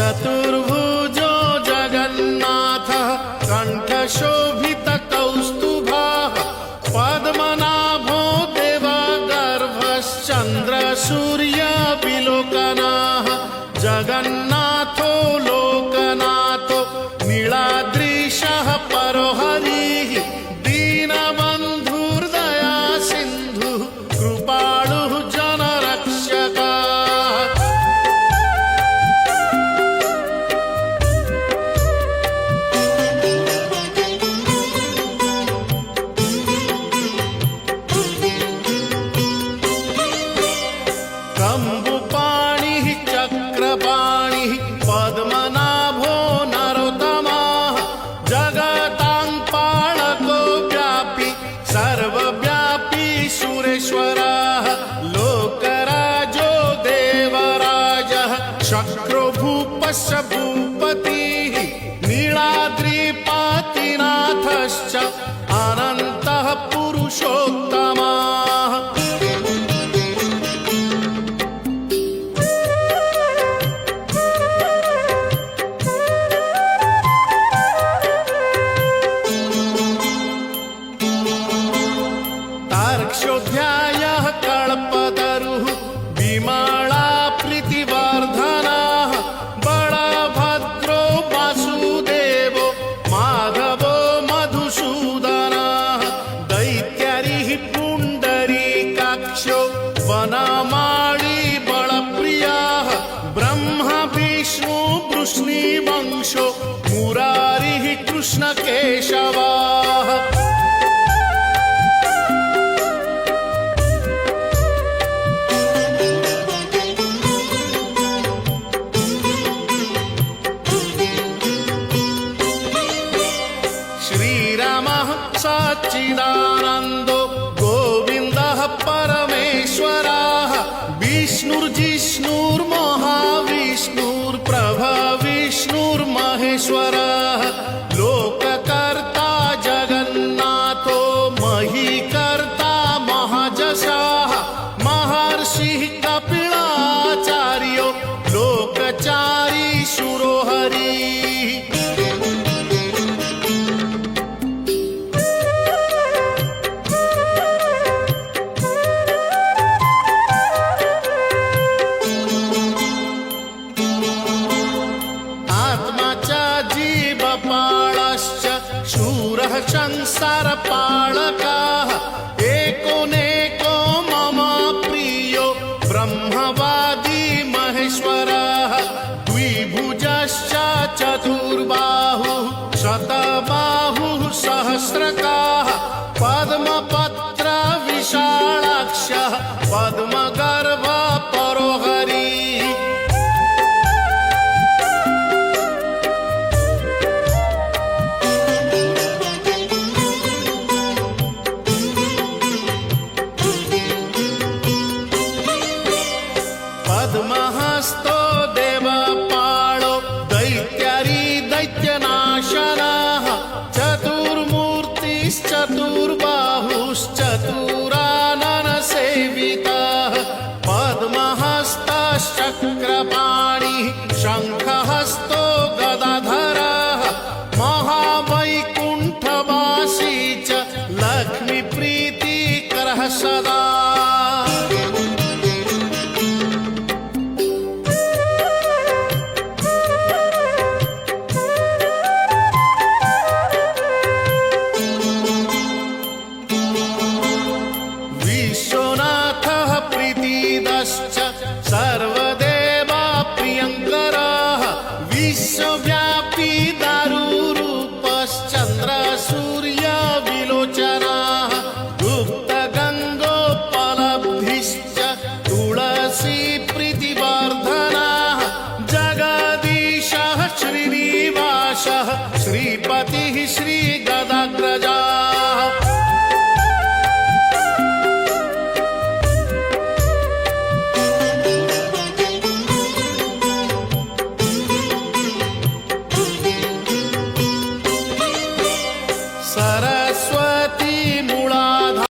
चतुर्भुजो जगन्नाथः कण्ठशोभितकौस्तुभः पद्मनाभो देवगर्भश्चन्द्रसूर्यविलोकनः जगन्नाथो लोकनाथो नीलाद्रीशः परोहरिः दीनबन्धुर्दया सिन्धुः कृपालुः जनरक्षकः। कम्बुपाणिः चक्रपाणिः पद्मनाभो नरोत्तमः जगतां पालको व्यापी सर्वव्यापी सुरेश्वरः लोकराजो देवराजः शक्रो भूपस्य भूपतिः नीलाद्रिपातिनाथश्च अनन्तः पुरुषोत्तमः। तार्क्ष्योऽध्यायः कल्पतरुः विमला प्रीतिवर्धनः बलभद्रो वासुदेवो माधवो मधुसूदनः दैत्यारिः पुण्डरीकाक्षो वनमाली बलप्रियः ब्रह्मा विष्णु वृष्णिवंशो मुरारिः कृष्णकेशवः। श्रीरामः सच्चिदानन्दो गोविन्दः परमेश्वरः विष्णुर्जिष्णुर्महाविष्णुर्प्रभविष्णुर्महेश्वरः लोककर्ता जगन्नाथो महीकर्ता महाजशः महर्षिः कपिलाचार्यो लोकचारी सुरोहरिः। आत्मा च जीवपालश्च शूरः संसारपालकः एकोनेको मम प्रियो ब्रह्मवादी महेश्वरः द्विभुजश्च चतुर्बाहुः शतबाहुः सहस्रकः पद्मपत्र विशालाक्षः पद्मगर्भ परोहरिः। पद्महस्तो देवपालो दैत्यारी दैत्यनाशनः चतुर्मूर्तिश्चतुर्बाहुश्चतुराननसेवितः पद्महस्तश्चक्रपाणिः शङ्खहस्तो